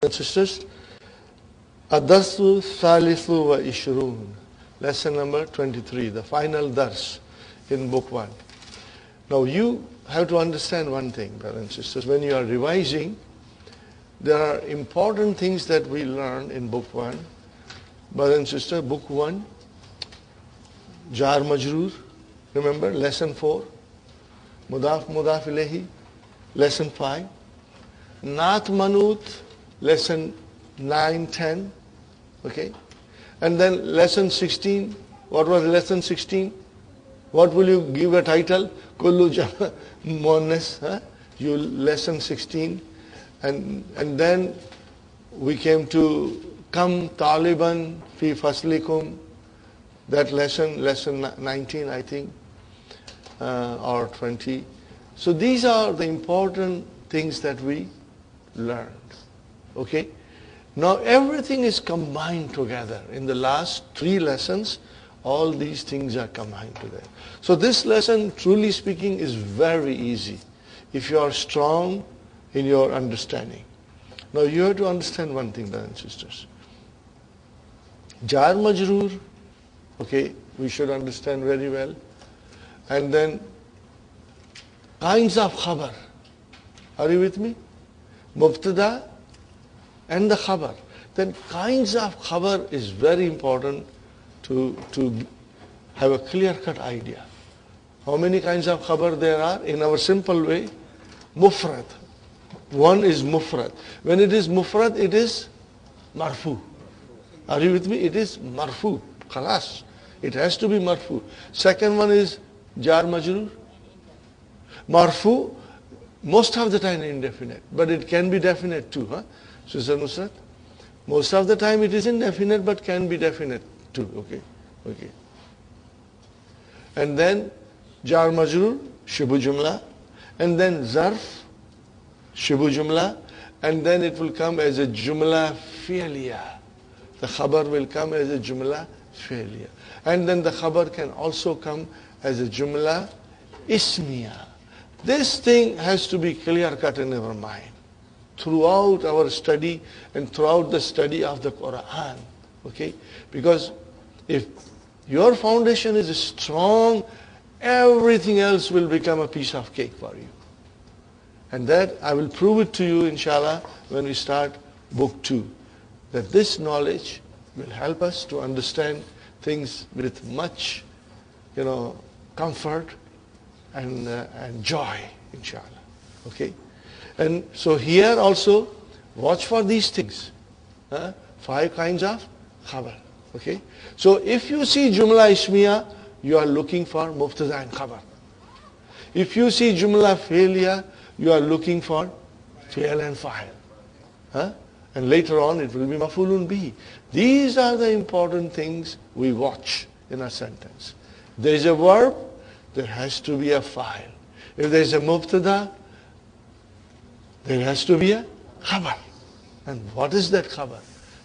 and sisters, Adarsu Salisu wa Ishrun, lesson number 23, the final dars in book 1. Now you have to understand one thing, brothers and sisters. When you are revising, there are important things that we learn in book 1. Brothers and sisters, book 1, Jar Majroor, remember, lesson 4. Mudaf Mudaf Ilayhi, lesson 5. Naat Manut, lesson 9, 10. Okay? And then lesson 16. What was lesson 16? What will you give a title? Kullu Jama Muannas. You lesson 16. And then we came to Kam Taliban Fi Faslikum. That lesson 19, I think, or 20. So these are the important things that we learned. Okay? Now everything is combined together. In the last 3 lessons, all these things are combined together. So this lesson, truly speaking, is very easy if you are strong in your understanding. Now you have to understand one thing, brothers and sisters. Jar Majroor, okay, we should understand very well. And then kinds of khabar. Are you with me? Mubtada and the khabar. Then kinds of khabar is very important to have a clear-cut idea. How many kinds of khabar there are? In our simple way, mufrad. One is mufrad. When it is mufrad, it is marfu. Are you with me? It is marfu. Khalas. It has to be marfu. Second one is jar majroor. Marfu, most of the time indefinite, but it can be definite too. Sister Nusrat? Most of the time it is indefinite, but can be definite too. Okay. And then jar majroor, shibu jumla, and then zarf, shibu jumla, and then it will come as a jumla fi'liya. The khabar will come as a jumla fi'liya. And then the khabar can also come as a jumla ismiya. This thing has to be clear-cut in our mind throughout our study and throughout the study of the Quran. Okay? Because if your foundation is strong, everything else will become a piece of cake for you. And that I will prove it to you, inshallah, when we start book 2. That this knowledge will help us to understand things with much, comfort and joy, inshallah. Okay? And so here also, watch for these things. 5 kinds of khabar. Okay? So if you see jumla ismiya, you are looking for mubtada and khabar. If you see jumla fi'liya, you are looking for fi'l and fa'il. And later on it will be maf'ulun bihi. These are the important things we watch in a sentence. There is a verb, there has to be a fa'il. If there is a mubtada, there has to be a khabar. And what is that khabar?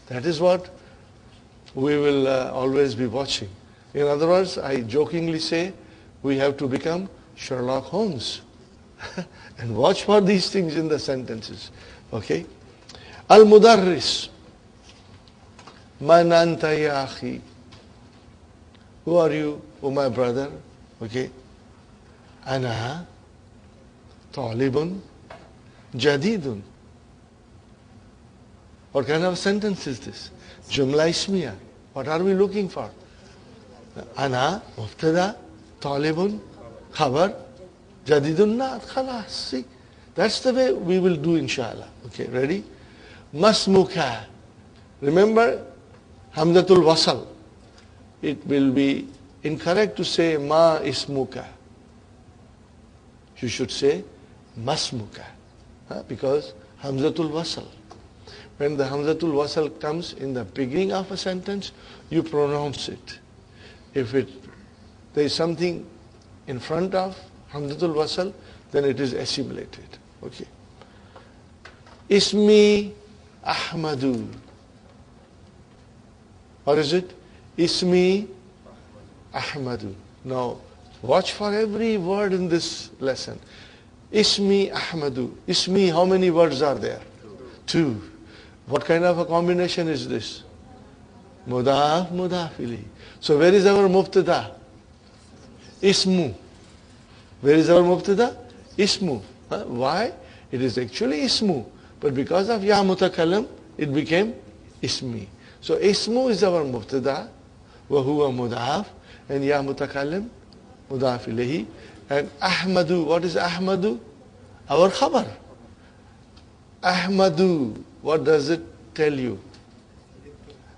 That is what we will always be watching. In other words, I jokingly say, we have to become Sherlock Holmes and watch for these things in the sentences. Okay? Al-Mudarris. Man anta ya akhi. Who are you, oh my brother? Okay? Ana talibun jadidun. What kind of sentence is this? Jumla ismiya. What are we looking for? Ana, mubtada, talibun, khabar, jadidun naat. Khalas. See? That's the way we will do, inshallah. Okay, ready? Masmuka. Remember, hamzatul wasal. It will be incorrect to say ma ismuka. You should say masmuka. Because hamzatul wasal. When the hamzatul wasal comes in the beginning of a sentence, you pronounce it. If there is something in front of hamzatul wasal, then it is assimilated. Okay. Ismi Ahmadu. What is it? Ismi Ahmadu. Now, watch for every word in this lesson. Ismi Ahmadu. Ismi, how many words are there? 2. What kind of a combination is this? Mudaf, mudaf ilayhi. So where is our mubtada? Ismu. Where is our mubtada? Ismu. Why? It is actually ismu. But because of ya mutakallim, it became ismi. So ismu is our mubtada, wa huwa mudaf, and ya mutakallim, mudaf ilayhi. And Ahmadu, what is Ahmadu? Our khabar. Ahmadu, what does it tell you?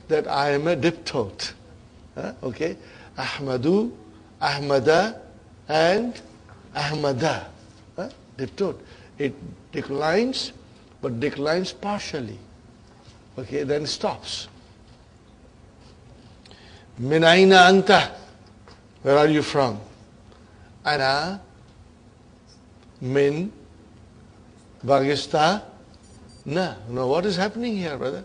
That I am a diptote. Okay? Ahmadu, Ahmada, and Ahmada. Diptote. It declines, but declines partially. Okay, then stops. Min aina anta? Where are you from? Ana min Pakistan. No, what is happening here, brother?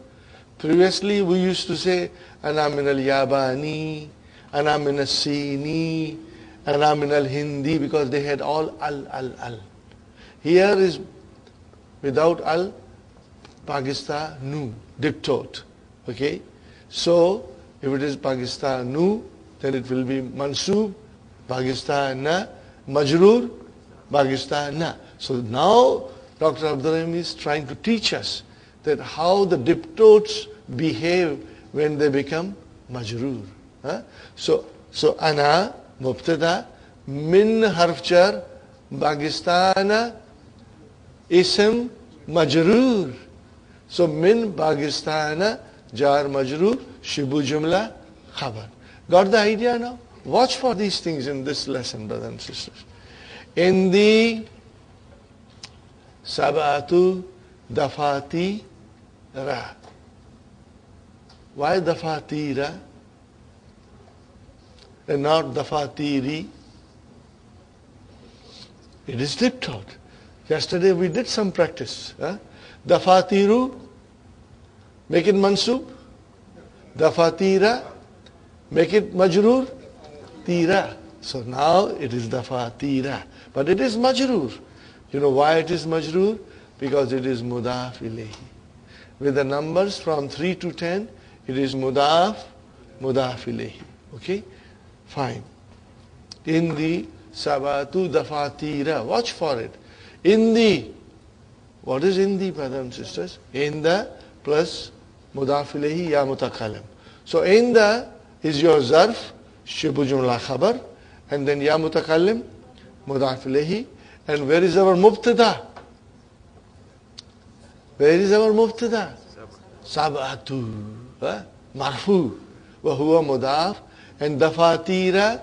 Previously we used to say Ana min al-Yabani, Ana min al-Sini, Ana min al-Hindi, because they had all al. Here is without al, Pakistanu, diptote. Okay? So, if it is Pakistanu, then it will be mansoob, Pakistana, majroor, Pakistana. So now Dr. Abdurrahim is trying to teach us that how the diptotes behave when they become majroor. So ana, mubtada, min harf jar, Pakistana, ism, majroor. So min Pakistana, jar majroor, shibu jumla, khabar. Got the idea now? Watch for these things in this lesson, brothers and sisters. In the Sabatu Dafati Ra. Why Dafatira and not Dafatiri? It is diptote. Yesterday we did some practice. Dafatiru, make it mansub. Dafatira, make it majroor. Tira. So now it is Dafatira. But it is majroor. You know why it is majroor? Because it is mudaf ilayhi. With the numbers from 3 to 10, it is mudaf ilayhi. Okay? Fine. In the Sabatu Dafatira. Watch for it. In the, what is in the, brothers and sisters? In the plus mudaf ilayhi ya mutakallim. So in the is your zarf, shibu jumla khabar, and then ya mutakallim, mudaf ilayhi. And where is our mubtada? Where is our mubtada? Sabatu. Marfu. Wa huwa mudaf. And dafatira,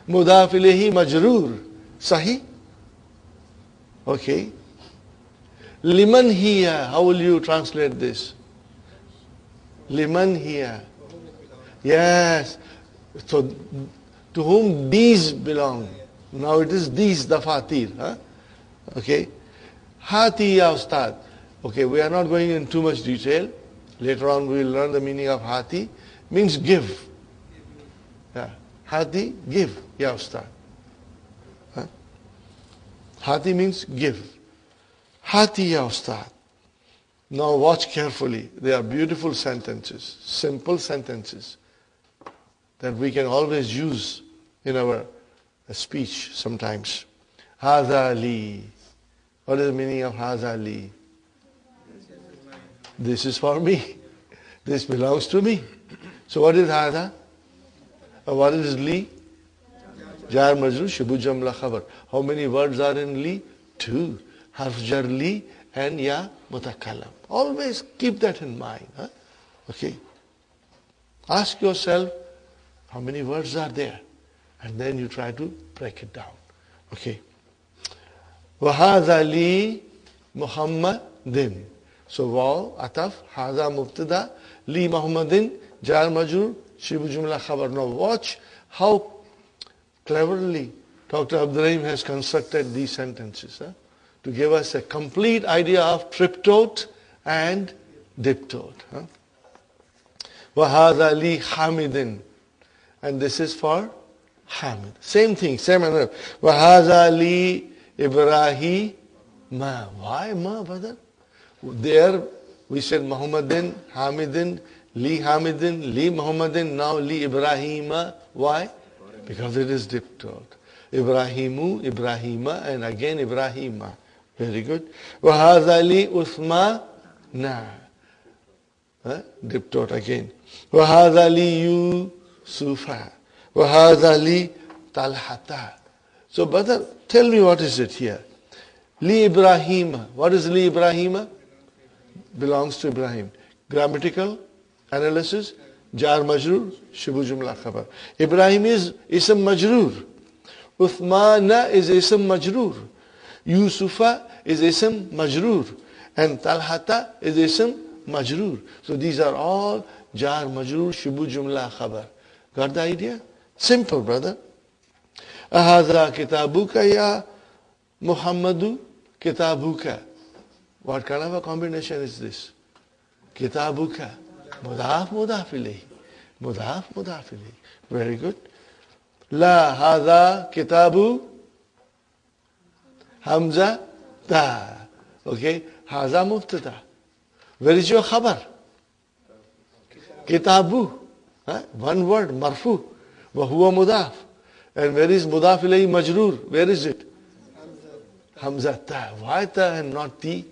mudaf ilayhi majroor. Sahih? Okay. Liman hiya. How will you translate this? Liman hiya. Yes. So, to whom these belong? Now it is these dafatir. Okay. Hati ya ustad. Okay, we are not going in too much detail. Later on we will learn the meaning of hati. Means give. Yeah. Hati, give. Ya ustad. Hati means give. Hati ya ustad. Now watch carefully. They are beautiful sentences. Simple sentences that we can always use in our speech sometimes. Hadha li. What is the meaning of hadha li? This is for me. This belongs to me. So what is hadha? What is li? Jar majroor, shibu jamla khabar. How many words are in li? 2. Harf jar li and ya mutakallam. Always keep that in mind. Okay. Ask yourself, how many words are there? And then you try to break it down. Okay. وَهَذَا لِي مُحَمَّدٍ. So wow, ataf, hadha mubtada, li Muhammadin, jar majroor, shibu jumla khabar. Now watch how cleverly Dr. Abdurrahim has constructed these sentences to give us a complete idea of triptote and diptote. وَهَذَا لِي حَامِدٍ. And this is for Hamid. Same thing, same another. وَهَذَا لِي إِبْرَاهِيمَ. Why ma, brother? There We said Muhammadin, Hamidin, Li Hamidin, Li Muhammadin, now Li Ibrahima. Why? Because it is diptot. Ibrahimu, Ibrahima, and again Ibrahima. Very good. وَهَذَا لِي أُثْمَانَ. Diptot again. وَهَذَا لِي يُوسُفَ. وَهَذَا لِي طَلْحَةَ. So brother, tell me what is it here. Li Ibrahima. What is Li Ibrahima? Belongs to Ibrahim. Grammatical analysis. Jar majroor, Shibu Jumla Khabar. Ibrahim is Ism Majroor. Uthmana is Ism Majroor. Yusufa is Ism Majroor. And Talhata is Ism Majroor. So these are all Jar Majroor, Shibu Jumla Khabar. Got the idea? Simple, brother. Ahadha kitabuka ya Muhammadu kitabuka. What kind of a combination is this? Kitabuka. Mudaf, mudaf ilayhi. Mudaf, mudaf ilayhi. Very good. La hadha kitabu Hamza ta. Okay. Hadha mubtada. Where is your khabar? Kitabu. One word, marfu. Wa huwa mudaf. And where is mudaf ilayhi majroor? Where is it? Hamza ta. Why ta and not the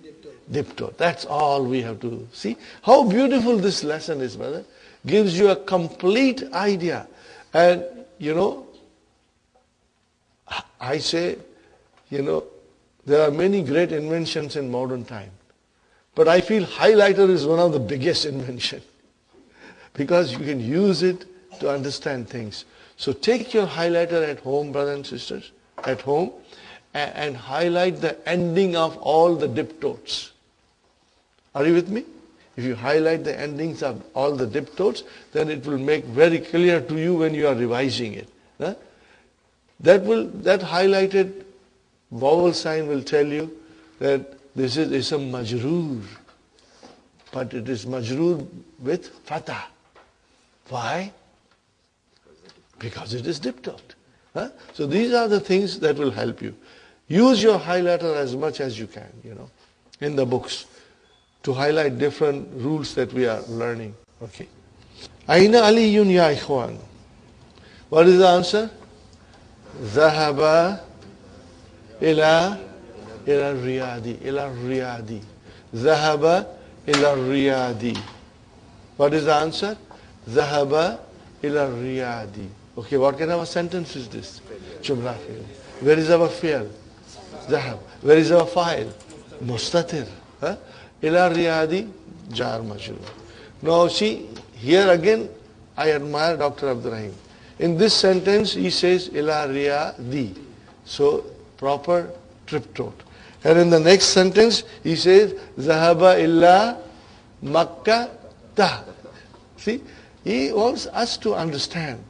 diptot? That's all we have to see. How beautiful this lesson is, brother. Gives you a complete idea. And, I say, there are many great inventions in modern time. But I feel highlighter is one of the biggest invention. Because you can use it to understand things. So take your highlighter at home, brothers and sisters, at home, and highlight the ending of all the diptots. Are you with me? If you highlight the endings of all the diptots, then it will make very clear to you when you are revising it. That highlighted vowel sign will tell you that this is Ism Majroor. But it is Majroor with Fatah. Why? Because it is diptot. So these are the things that will help you. Use your highlighter as much as you can, in the books, to highlight different rules that we are learning. Okay. Aina Aliyun ya ikhwan. What is the answer? Zahaba ila riyadi. Ila riyadi. Zahaba ila riyadi. What is the answer? Zahaba ila riyadi. Okay, what kind of a sentence is this? Jumla fi'l. Where is our fi'l? Zahab. Where is our fa'il? Mustatir. Ila riyadi, jar majroor. Now see, here again, I admire Dr. Abdurrahim. In this sentence, he says ila riyadi. So, proper triptot. And in the next sentence, he says zahaba illa Makkah ta. See, he wants us to understand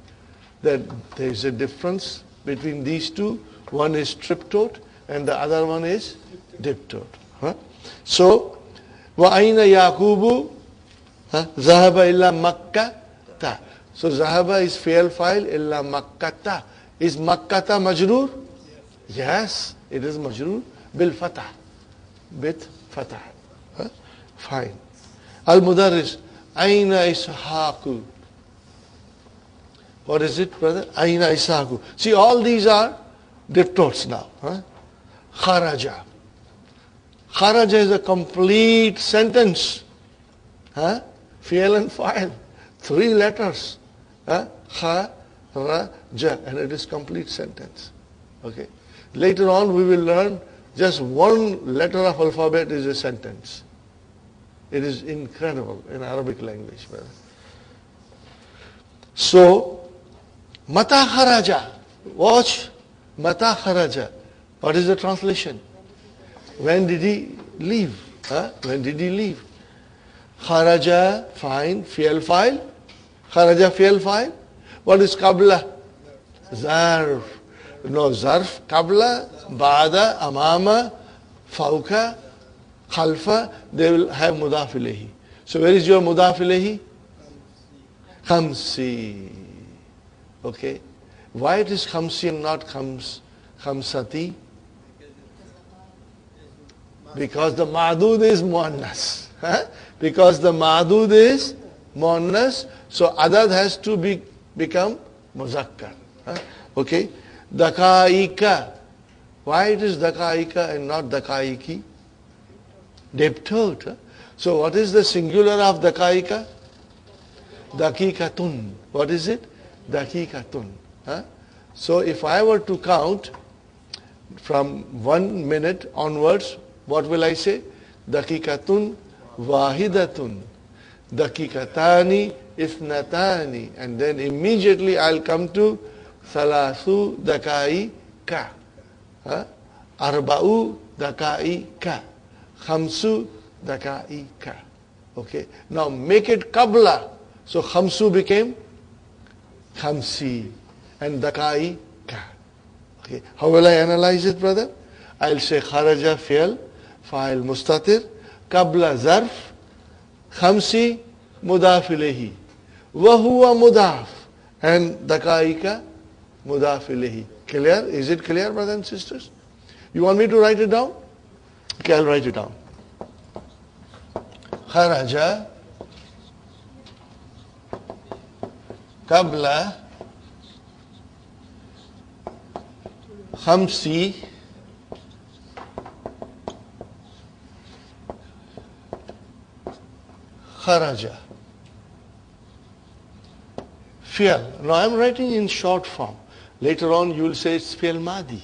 that there is a difference between these two. One is triptot and the other one is diptot. So, وَأَيْنَ يَعْقُوبُ ذَهَبَ إِلَّا مَكَّةَ. So ذَهَبَ is fi'l fa'il إِلَّا مَكَّةَ. Is Makkata majroor? Yes, it is majroor bil fatah. With fatah. Fine. Al-Mudarris. Aina Ishaqu. What is it, brother? Aina Ishaqu. See, all these are diptots now. Kharaja. Kharaja is a complete sentence. Fi'l and fa'il. 3 letters. Kharaja. And it is complete sentence. Okay. Later on we will learn just one letter of alphabet is a sentence. It is incredible in Arabic language, brother. So, Mata kharaja. Watch. Mata kharaja. What is the translation? When did he leave? When did he leave? Kharaja, fine, fi'l fa'il. Kharaja, fi'l fa'il. What is qabla? Zarf. No, zarf, qabla, ba'da, amama, fawka, khalfa, they will have mudaf ilayhi. So where is your mudaf ilayhi? Khamsi. Okay. Why it is khamsi and not khamsati? Because the ma'dud is muannas. Because the madud is muannas, so adad has to become muzakkar. Okay? Dakaika. Why it is dakaika and not dakaiki? Diptot. So what is the singular of dakaika? Dakikatun. What is it? Dakikatun. So if I were to count from 1 minute onwards, what will I say? Dakikatun wahidatun. Dakikatani ithnatani. And then immediately I'll come to Salasu dakai ka. Arba'u dakai ka. Khamsu dakai ka. Okay. Now make it qabla. So khamsu became khamsi. And dakai ka. Okay. How will I analyze it, brother? I'll say kharaja fi'l, fa'il mustatir, qabla zarf, khamsi mudaf ilayhi. Wa huwa mudaf. And dakaika mudaf ilayhi. Clear? Is it clear, brothers and sisters? You want me to write it down? Okay, I'll write it down. Kharaja qabla khamsi kharaja. Fi'l. Now I'm writing in short form. Later on you will say it's fi'l madi.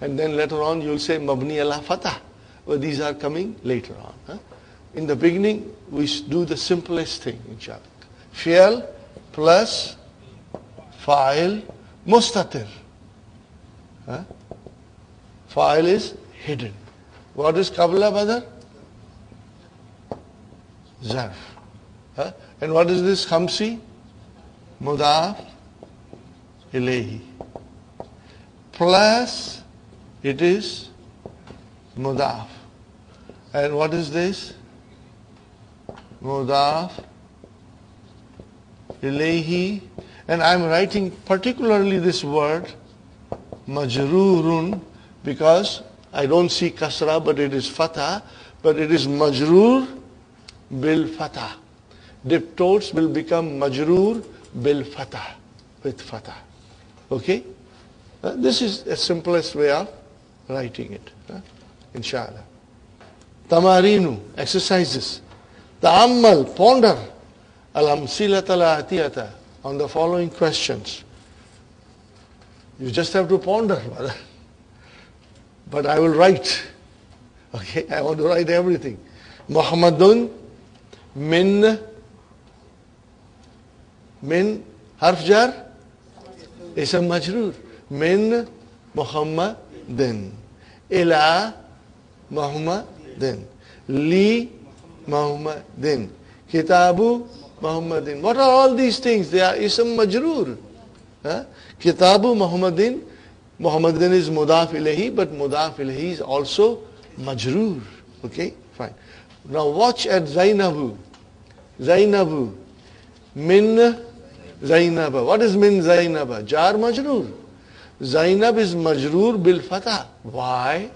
And then later on you will say mabni ala fatah. Well, these are coming later on. In the beginning we do the simplest thing, inshallah. Fi'l plus fa'il mustatir. Fa'il is hidden. What is qabla, brother? Zarf. And what is this khamsi? Mudaf ilayhi. Plus it is mudaf. And what is this? Mudaf ilayhi. And I'm writing particularly this word majroorun because I don't see kasra, but it is fatah, but it is majroor bil fatah. Diptotes will become majroor bil fatah, with fatah. Okay? This is the simplest way of writing it. Inshallah. Tamarinu, exercises. Ta'ammal, ponder. Al-amsilat al-atiyata, on the following questions. You just have to ponder, brother. But I will write. Okay, I want to write everything. Muhammadun min harf jar ism majroor. Min Muhammadin. Ila Muhammadin. Li Muhammadin. Kitabu Muhammadin. What are all these things? They are ism majroor. Kitabu Muhammadin. Muhammadin is mudaf ilayhi, but mudaf ilayhi is also majroor. Okay, fine. Now watch at Zainabu. Zainabu. Min Zainaba. What is min Zainaba? Jar majroor. Zainab is majroor bil fatah. Why?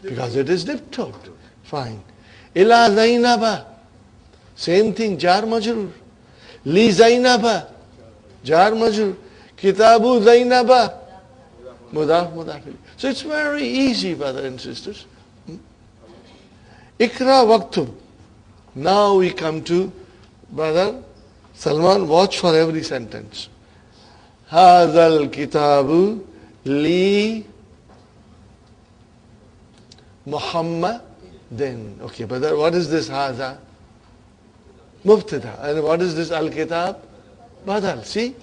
Because it is diptot. Fine. Ila Zainaba. Same thing, jar majroor. Li Zainaba. Jar majroor. Kitabu Zainaba. Mudaf, mudaf. So it's very easy, brothers and sisters. Ikra waqtub. Now we come to, brother Salman, watch for every sentence. Hadal kitabu li Muhammadin. Okay, brother, what is this hadha? Mubtada. And what is this al-kitab? Badal. See?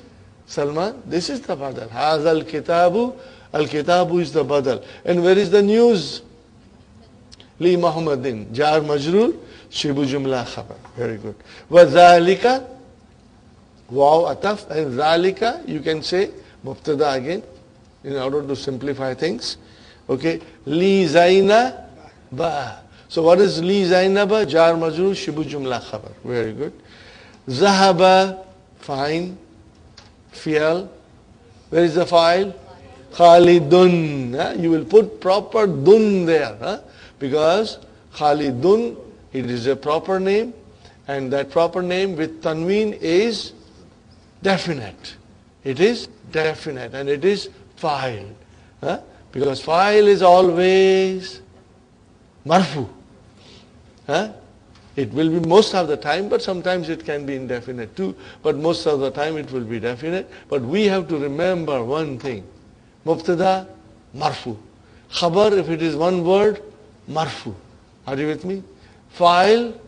Salman, this is the badal. Hadal kitabu. Al-kitabu is the badal. And where is the news? Li Muhammadin. Jar majroor. Shibu jumla khabar. Very good. Wa dhalika. Waw ataf. And dhalika, you can say mubtada again in order to simplify things. Okay. Li Zaina ba. So what is li Zainaba? Jar majroor. Shibu jumla khabar. Very good. Zahaba. Fine. Fi'al. Where is the file? Khalidun. You will put proper dun there. Because Khalidun It is a proper name, and that proper name with tanween is definite. It is definite, and it is fa'il. Because fa'il is always marfu. It will be most of the time, but sometimes it can be indefinite too. But most of the time it will be definite. But we have to remember one thing. Mubtada, marfu. Khabar, if it is one word, marfu. Are you with me? Fa'il,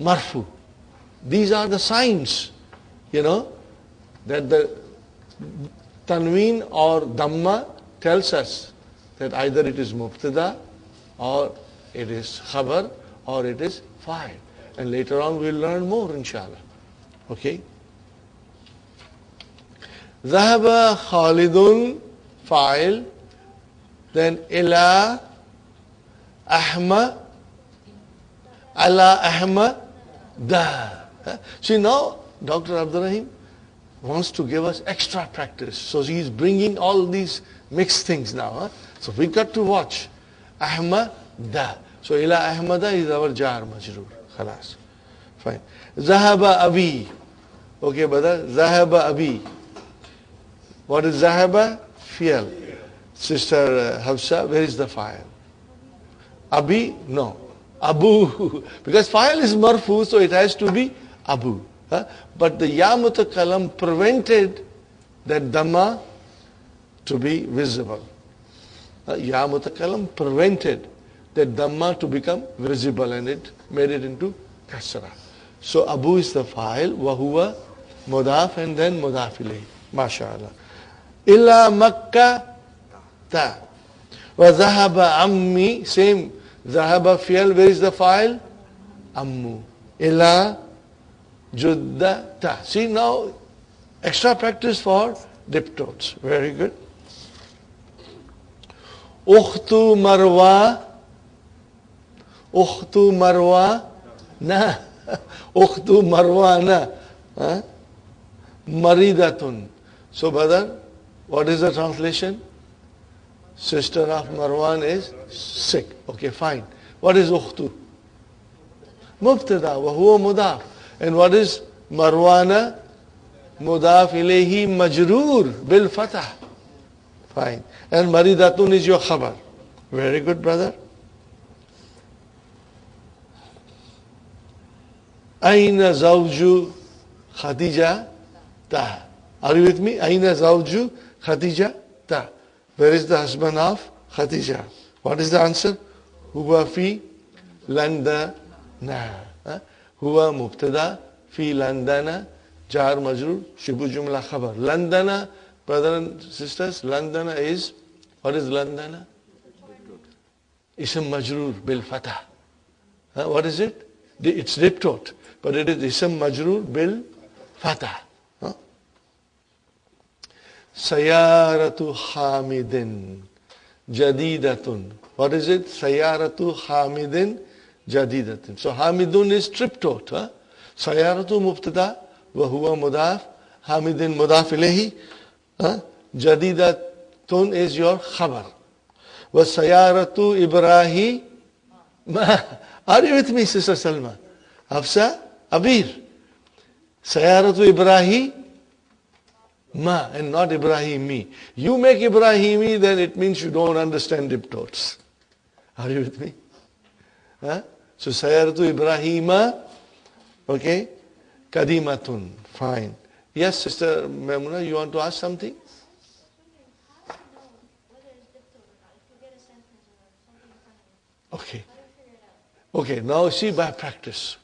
marfu. These are the signs, that the tanween or dhamma tells us that either it is mubtada, or it is khabar, or it is fa'il. And later on we'll learn more, inshallah. Okay? ذهب خالد fa'il, then ila ahma, ala ahma da. See, now Dr. Abdurrahim wants to give us extra practice. So he's bringing all these mixed things now. So we got to watch. Ahma da. So ila ahmada is our jar majroor. Khalas. Fine. Zahaba abi. Okay, brother. Zahaba abi. What is zahaba? Fi'al. Sister Hafsa, where is the fa'il? Abi? No. Abu. Because fa'il is marfu, so it has to be abu. But the ya mutakalam prevented that dhamma to be visible. Ya mutakalam prevented that dhamma to become visible, and it made it into kasra. So abu is the fa'il, wa huwa mudaf, and then mudaf ilayhi. MashaAllah. Illa Makkah ta. Wa zahaba ammi, same. Zahaba fi'al, where is the fa'il? Ammu. Ila Judda ta. See, now extra practice for diptones. Very good. Ukhtu marwa. Ukhtu marwa na. Ukhtu marwa na. Maridatun. So, brother, what is the translation? Sister of Marwan is sick. Okay, fine. What is ukhtu? Mubtada wa huwa mudaf. And what is Marwana? Mudaf ilayhi majroor bil fatah. Fine. And maridatun is your khabar. Very good, brother. Aina zawju Khadija ta. Are you with me? Aina zawju Khadija ta. Where is the husband of Khadija? What is the answer? Huwa fi landana. Huwa mubtada fi landana jar majrur shibu jumla khabar. Landana, brothers and sisters, landana is, what is landana? Ism majrur bil fatah. What is it? It's diptot, but it is ism majrur bil fatah. Sayaratu Hamidin Jadidatun. What is it? Sayaratu Hamidin Jadidatun. So Hamidun is triptot. Sayaratu mubtada wa huwa mudaf. Hamidin mudaf ilayhi. Jadidatun is your khabar. Wa sayaratu Ibrahim. Are you with me, Sister Salma? Hafsa, Abir. Sayaratu Ibrahim. Ma, and not Ibrahimi. You make Ibrahimi, then it means you don't understand diptotes. Are you with me? So Sayaratu Ibrahima, okay, Kadimatun, fine. Yes, Sister Memuna, you want to ask something? Okay. Okay, now see by practice.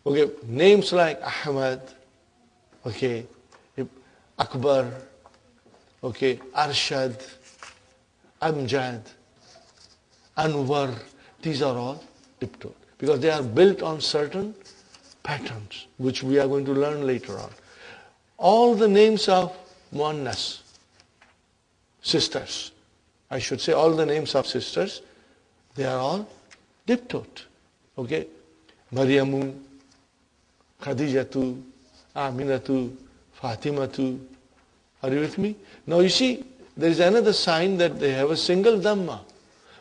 Okay, names like Ahmad, okay, Akbar, okay, Arshad, Amjad, Anwar, these are all diptot because they are built on certain patterns which we are going to learn later on. All the names of Muannas, sisters, I should say all the names of sisters, they are all diptot. Okay, Maryamu, Khadijatu, Aminatu, Fatimatu. Are you with me? Now you see, there is another sign that they have a single dhamma.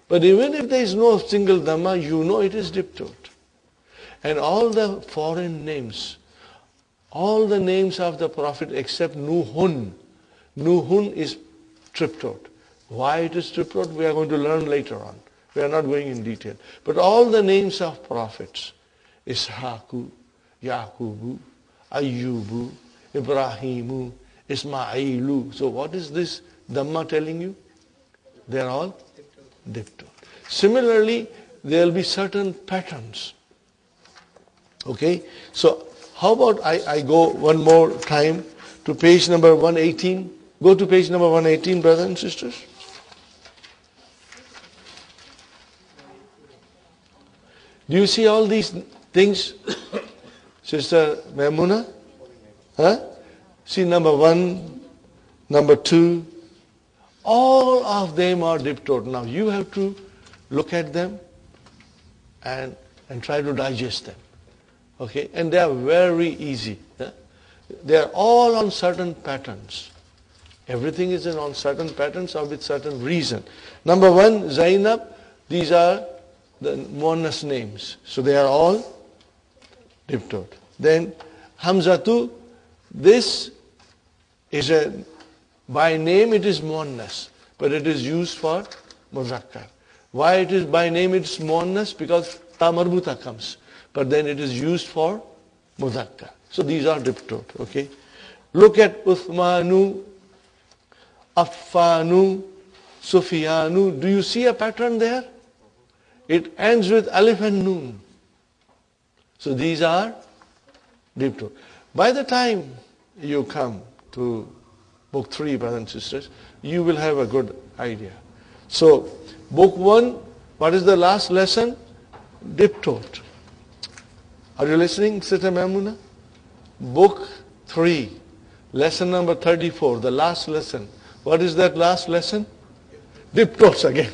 But even if there is no single dhamma, you know it is diptot. And all the foreign names, all the names of the Prophet except Nuhun. Nuhun is triptot. Why it is triptot, we are going to learn later on. We are not going in detail. But all the names of prophets, Ishaku, Yaqubu, Ayyubu, Ibrahimu, Ismailu. So what is this Dhamma telling you? They are all diptot. Similarly, there will be certain patterns. Okay? So how about I go one more time to page number 118. Go to page number 118, brothers and sisters. Do you see all these things, Sister Maimuna? Huh? See number 1, number 2. All of them are diptot. Now you have to look at them and try to digest them. Okay? And they are very easy. Huh? They are all on certain patterns. Everything is on certain patterns or with certain reason. Number 1, Zainab, these are the Muannas names. So they are all diptot. Then Hamzatu, this is by name it is Muannas, but it is used for Muzakkar. Why it is by name it is Muannas? Because Ta Marbuta comes. But then it is used for Muzakkar. So these are diptot. Okay. Look at Uthmanu, Affanu, Sufyanu. Do you see a pattern there? It ends with Alif and Nun. So these are diptot. By the time you come to book 3, brothers and sisters, you will have a good idea. So, book 1, what is the last lesson? Diptot. Are you listening, Sister Maimuna? Book 3, lesson number 34, the last lesson. What is that last lesson? Diptots again.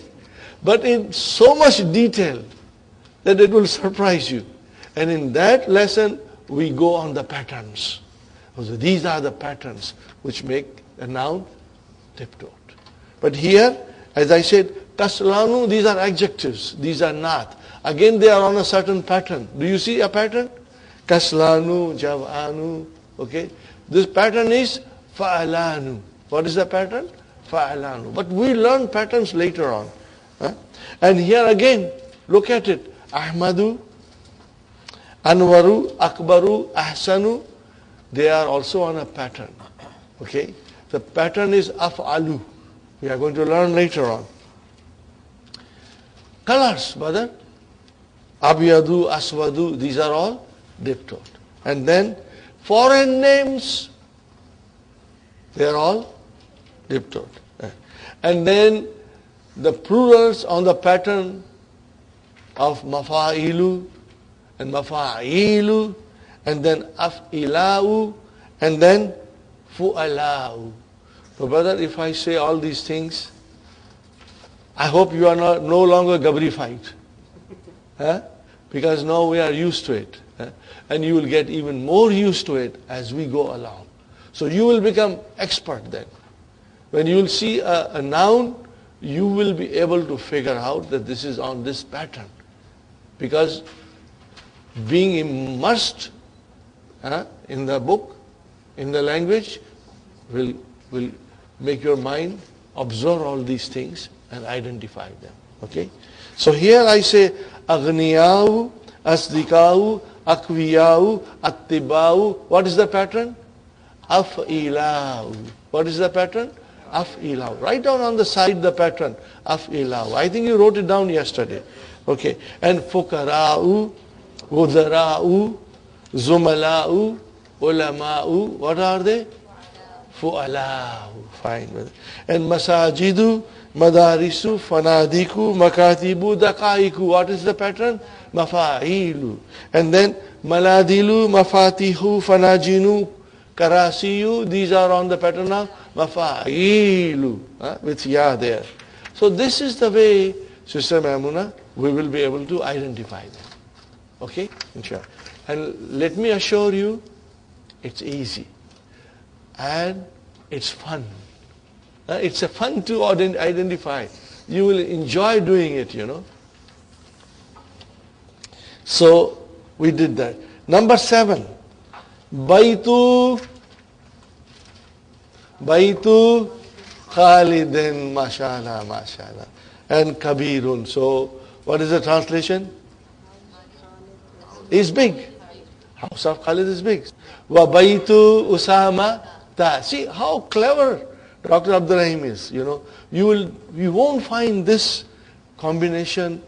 But in so much detail that it will surprise you. And in that lesson, we go on the patterns. So these are the patterns which make a noun diptot. But here, as I said, Kaslanu, these are adjectives. These are not. Again, they are on a certain pattern. Do you see a pattern? Kaslanu, Javanu. Okay. This pattern is Fa'alanu. What is the pattern? Fa'alanu. But we learn patterns later on. And here again, look at it. Ahmadu, Anwaru, Akbaru, Ahsanu, they are also on a pattern. Okay? The pattern is Af'alu. We are going to learn later on. Colors, brother. Abiyadu, Aswadu, these are all diptot. And then foreign names, they are all diptot. And then the plurals on the pattern of mafa'ilu and mafa'ilu, and then af'ilau, and then fu'alau. So brother, if I say all these things, I hope you are no longer gabrified. Because now we are used to it. And you will get even more used to it as we go along. So you will become expert then. When you will see a noun, you will be able to figure out that this is on this pattern. Because being immersed in the book, in the language, will make your mind observe all these things and identify them. Okay? So here I say, Aghniyau, Asdikau, Akwiyau, Attibau. What is the pattern? Af'ilau. What is the pattern? Af'ilau. Write down on the side the pattern. Af'ilau. I think you wrote it down yesterday. Okay. And Fukara'u, Wuzara'u, Zumala'u, Ulama'u. What are they? Fu'alau. Fine. And Masajidu, Madarisu, Fanadiku, Makatibu, Dakaiku. What is the pattern? Mafa'ilu. And then Maladilu, Mafatihu, Fanajinu, Karasiyu. These are on the pattern of Mafa'ilu. With Ya there. So this is the way, Sister Maimuna, we will be able to identify them. Okay? Inshallah. And let me assure you, it's easy. And it's fun. It's a fun to identify. You will enjoy doing it, you know. So, We did that. Number 7. Baitu Khalidin, mashallah, mashallah. And Kabirun. So, what is the translation? Is big. House of Khalid is big. Wa Baitu Usama Ta. See how clever Dr. Abdurrahim is. You won't find this combination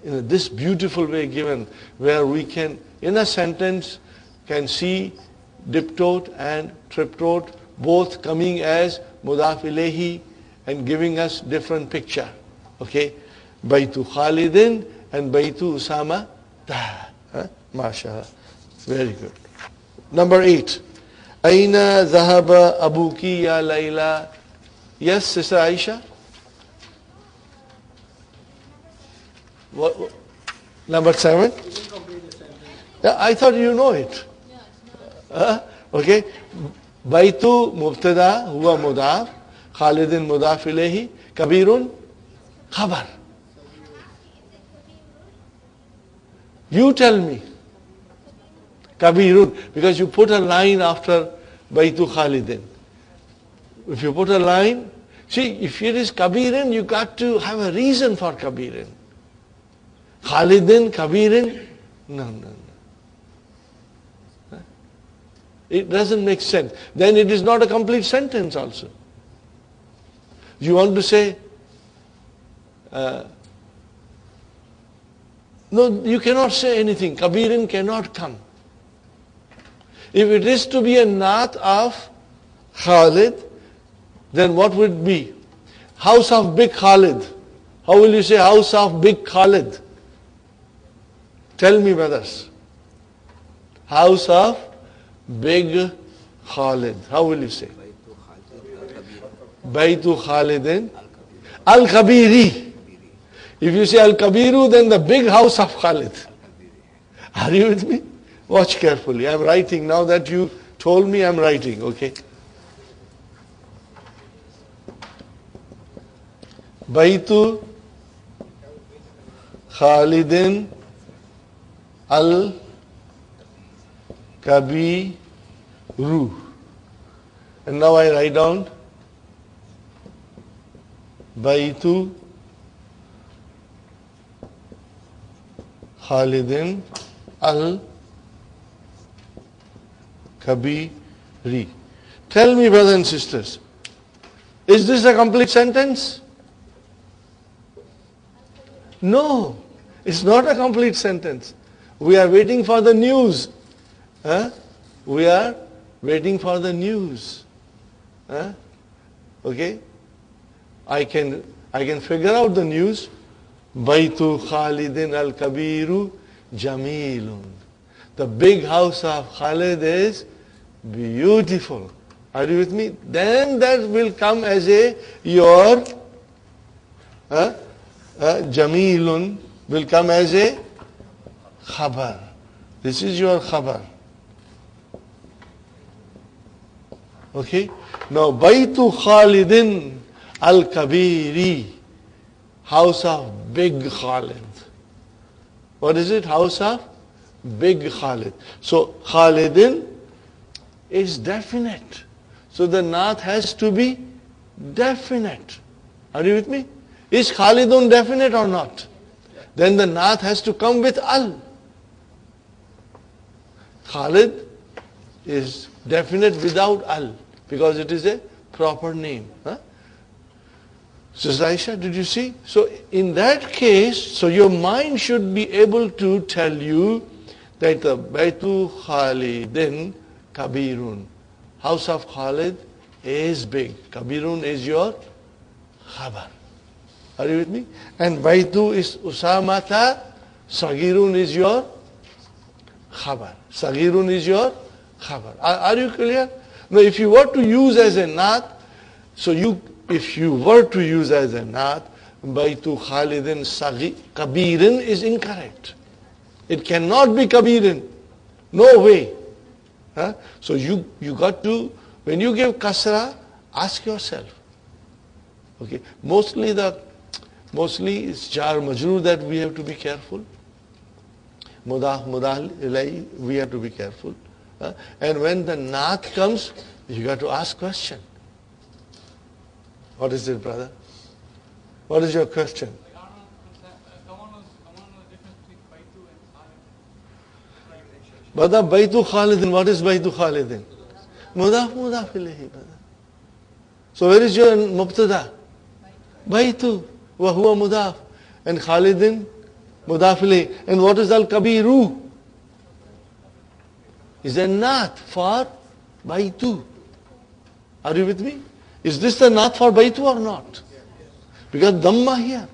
in this beautiful way given, where we can, in a sentence, can see diptote and triptote both coming as mudaf ilayhi and giving us different picture. Okay, Baitu Khalidin and Baitu Usama Ta. MashaAllah. Very good. Number 8. Aina Zahaba Abuki Ya Layla. Yes, Sister Aisha? What? Number 7? Yeah, I thought you know it. Okay. Baitu Mubtada Huwa Mudaf. Khalidin Mudaf Ilayhi. Kabirun Khabar. You tell me. Kabirun, because you put a line after Baitu Khalidin. If you put a line, see, if it is Kabirin, you got to have a reason for Kabirin. Khalidin, Kabirin, no. It doesn't make sense. Then it is not a complete sentence also. You want to say, no, you cannot say anything. Kabirin cannot come. If it is to be a naat of Khalid, then what would it be? House of Big Khalid. How will you say house of Big Khalid? Tell me, brothers. House of Big Khalid. How will you say? Baitu Khalidin Al-Kabiri. If you say Al-Kabiru, then the big house of Khalid. Are you with me? Watch carefully. I'm writing. Now that you told me, I'm writing. Okay. Baitu Khalidin Al-Kabiru. And now I write down Baitu Khalidin Al-Kabiri. Tell me, brothers and sisters, is this a complete sentence? No, it's not a complete sentence. We are waiting for the news. We are waiting for the news. Okay? I can figure out the news. Baitu Khalidin Al-Kabiru Jamilun. The big house of Khalid is beautiful. Are you with me? Then that will come as your Jamilun will come as a khabar. This is your khabar. Okay? Now, Baitu Khalidin Al-Kabiri, house of Big Khalid. What is it? House of Big Khalid. So, Khalidin is definite. So, the naat has to be definite. Are you with me? Is Khalidun definite or not? Then the naat has to come with al. Khalid is definite without al, because it is a proper name. Sister Aisha, did you see? So in that case, so your mind should be able to tell you that the Baitu Khalidin Kabirun, house of Khalid is big. Kabirun is your khabar. Are you with me? And Baitu is Usamata, Sagirun is your khabar. Sagirun is your khabar. Are you clear? Now if you were to use as a naat, if you were to use as a naat, Baitu Khalidin Kabirin is incorrect. It cannot be Kabirin. No way. So you got to, when you give kasra, ask yourself. Okay. Mostly it's jar majroor that we have to be careful. Mudaf, mudaf ilayhi, we have to be careful. And when the naat comes, you got to ask question. What is it, brother? What is your question? Brother, Baytu Khalidin, what is Baytu Khalidin? Mudaf, mudaf ilayhi, brother. So where is your mubtada? Baytu, wa huwa mudaf. And Khalidin, mudaf ilayhi. And what is al-kabiru? Is a naat for Baytu. Are you with me? Is this the naat for Baytu or not? Because Dhamma here.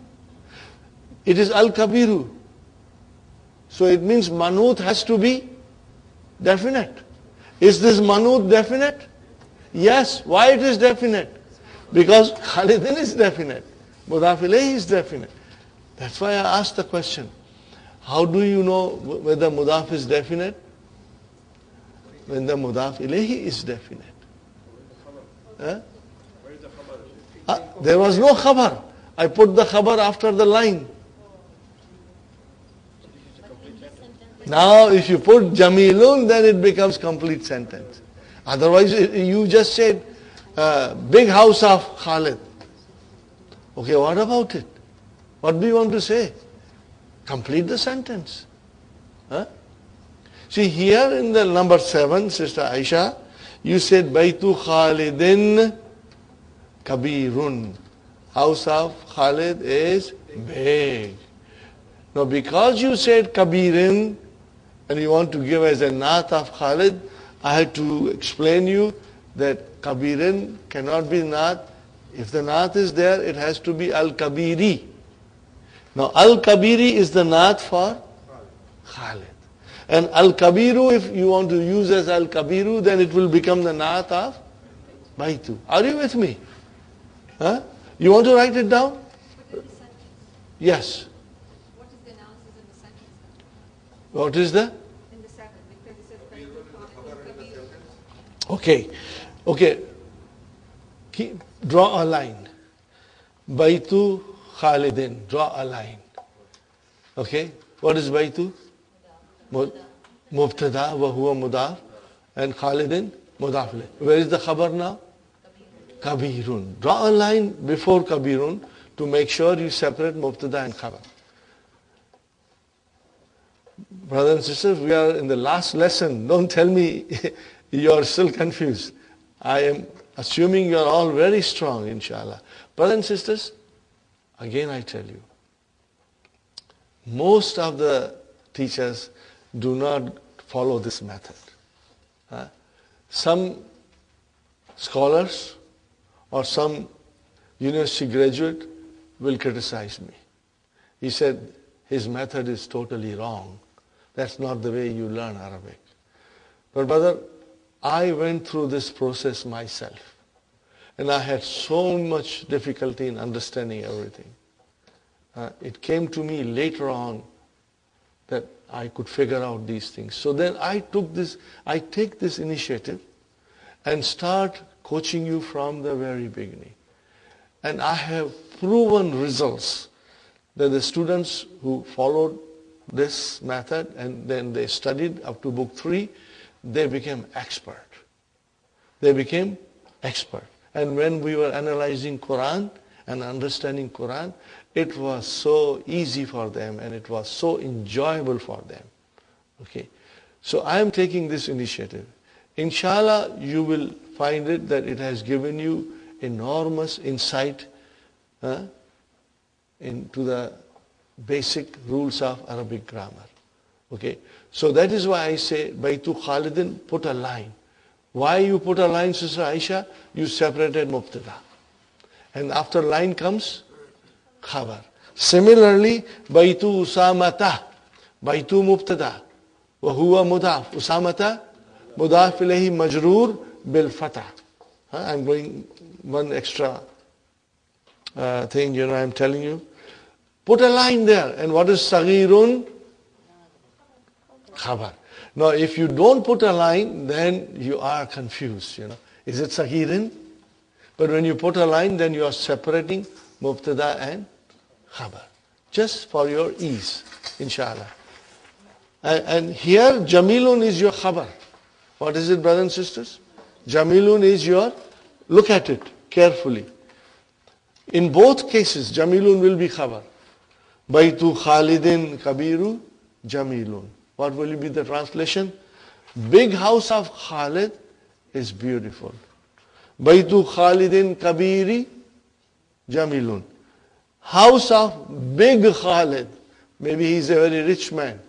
It is al-kabiru. So it means manut has to be definite. Is this manut definite? Yes. Why it is definite? Because Khalidin is definite. Mudaf ilayhi is definite. That's why I asked the question. How do you know whether mudaf is definite? When the mudaf ilayhi is definite. Huh? There was no khabar. I put the khabar after the line. Now if you put Jamilun, then it becomes complete sentence. Otherwise you just said big house of Khalid. Okay, what about it? What do you want to say? Complete the sentence. Huh? See here in the number 7, Sister Aisha, you said Baytu Khalidin Kabirun. House of Khalid is big. Now because you said Kabirin and you want to give as a naat of Khalid, I had to explain you that Kabirin cannot be naat. If the naat is there, it has to be al-kabiri. Now al-kabiri is the naat for Khalid. And al-kabiru, if you want to use as al-kabiru, then it will become the naat of Baytu. Are you with me? Huh? You want to write it down? Yes. What is the analysis in the sentence? What is the? In the second, because it says Baytu Khalidin Kabir. Okay. Okay. Draw a line. Baytu Khalidin. Draw a line. Okay. What is Baytu? Mubtada wa huwa mudaf. And Khalidin mudaf ilayh. Where is the khabar now? Kabirun. Draw a line before Kabirun to make sure you separate Mubtada and Khabar. Brothers and sisters, we are in the last lesson. Don't tell me you are still confused. I am assuming you are all very strong, inshallah. Brothers and sisters, again I tell you, most of the teachers do not follow this method. Some scholars or some university graduate will criticize me. He said his method is totally wrong. That's not the way you learn Arabic. But brother, I went through this process myself. And I had so much difficulty in understanding everything. It came to me later on that I could figure out these things. So then I take this initiative and start coaching you from the very beginning. And I have proven results that the students who followed this method and then they studied up to book 3, they became expert. They became expert. And when we were analyzing Quran and understanding Quran, it was so easy for them and it was so enjoyable for them. Okay. So I am taking this initiative. Inshallah, you will find it that it has given you enormous insight into the basic rules of Arabic grammar. Okay. So that is why I say, Baytu Khalidin, put a line. Why you put a line, Sister Aisha? You separated Mubtada. And after line comes Khabar. Similarly, Baytu Usamata. Baytu Mubtada. Wa huwa mudaf. Usamata, mudaf ilayhi majroor bil fatah. I'm going one extra thing, I'm telling you. Put a line there. And what is Saghirun? Khabar. Now, if you don't put a line, then you are confused, Is it Saghirin? But when you put a line, then you are separating Mubtada and Khabar. Just for your ease, inshallah. And here, Jamilun is your khabar. What is it, brothers and sisters? Jamilun is your, look at it carefully. In both cases, Jamilun will be khabar. Baitu Khalidin Kabiru Jamilun. What will be the translation? Big house of Khalid is beautiful. Baitu Khalidin Kabiri Jamilun. House of big Khalid. Maybe he's a very rich man.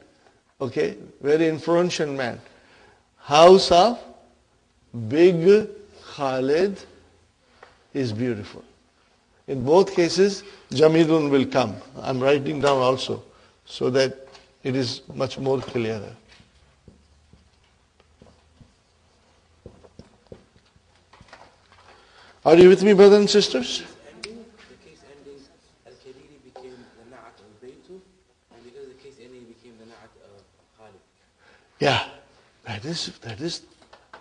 Okay, very influential man. House of big Khalid is beautiful. In both cases, Jamilun will come. I'm writing down also so that it is much more clearer. Are you with me, brothers and sisters? The case ending, Al-Kabiri became the na'at of Baytu, and because the case ending became the na'at of Khalid. Yeah, that is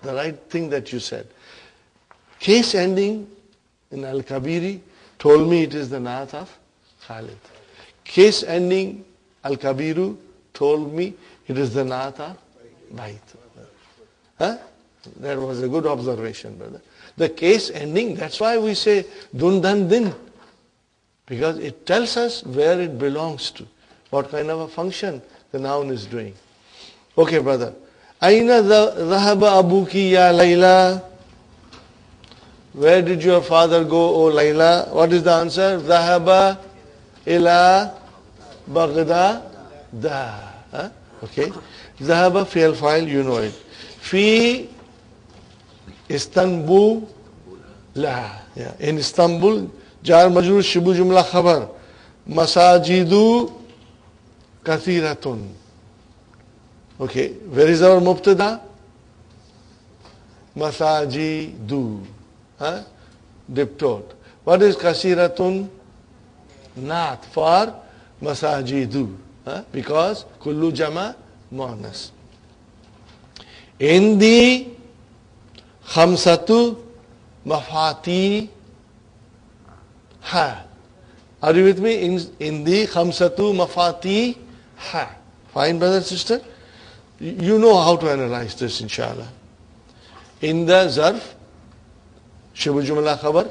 the right thing that you said. Case ending in Al-Kabiri told me it is the na'at of Khalid. Case ending Al-Kabiru told me it is the na'at of Bayt. Huh? That was a good observation, brother. The case ending, that's why we say dun dan din. Because it tells us where it belongs to. What kind of a function the noun is doing. Okay, brother. Aina dhahaba abuki ya Layla? Where did your father go, O Layla? What is the answer? Dhahaba ila Baghdad. Huh? Okay. Dhahaba fi'l fa'il, you know it. Fi Istanbul, la. Yeah. In Istanbul, jar majrur shibu jumla khabar. Masajidu kathiratun. Okay. Where is our mubtada? Masajidu. Huh? Diptot. What is kasiratun? Not for masajidu. Huh? Because kullu jama muannas. Indi khamsatu mafati ha. Are you with me? Indi khamsatu mafati ha. Fine, brother, sister? You know how to analyze this, inshallah. In the zarf, shibu jumla khabar,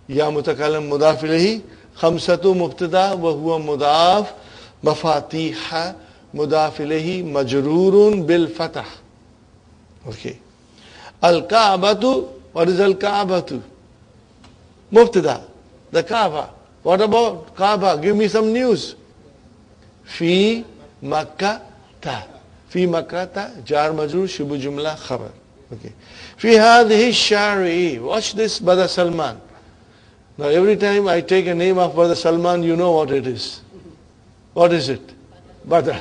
ya mutakalam mudaf ilayhi, khamsatu mubtada wa huwa mudaf, mafatiha mudaf ilayhi majrurun bil fatah. Okay. Al-Ka'batu, what is Al-Ka'batu? Mubtada, the Kaaba. What about Kaaba? Give me some news. Fi Makkah ta. Fi Makkah ta, jar majrur, shibu jumla khabar. Okay. Fi hadhihi shari. Watch this, Brother Salman. Now every time I take a name of Brother Salman, you know what it is. What is it? Brother.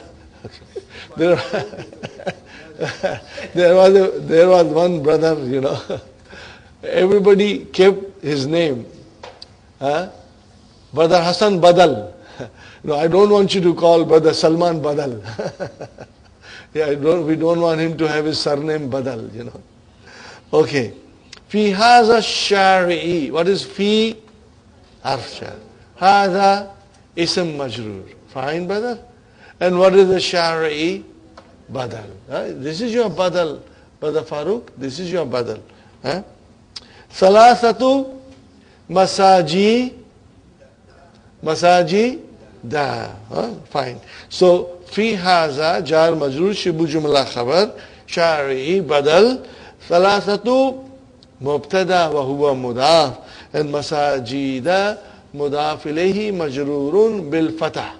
There was one brother, you know. Everybody kept his name. Brother Hassan Badal. No, I don't want you to call Brother Salman Badal. Yeah, we don't want him to have his surname Badal, you know. Okay. Fi haza shari'i. What is fi? Arfsha. Haza ism majrur. Fine, brother? And what is the shari'i? Badal. This is your badal, Brother Farooq. This is your badal. Salasatu masaji da. Fine. So, fi haza jar majrur shibu jumla khabar shari'i badal salasatu mubtada wa huwa mudaf and masajida mudaf ilayhi majrurun bil fatah.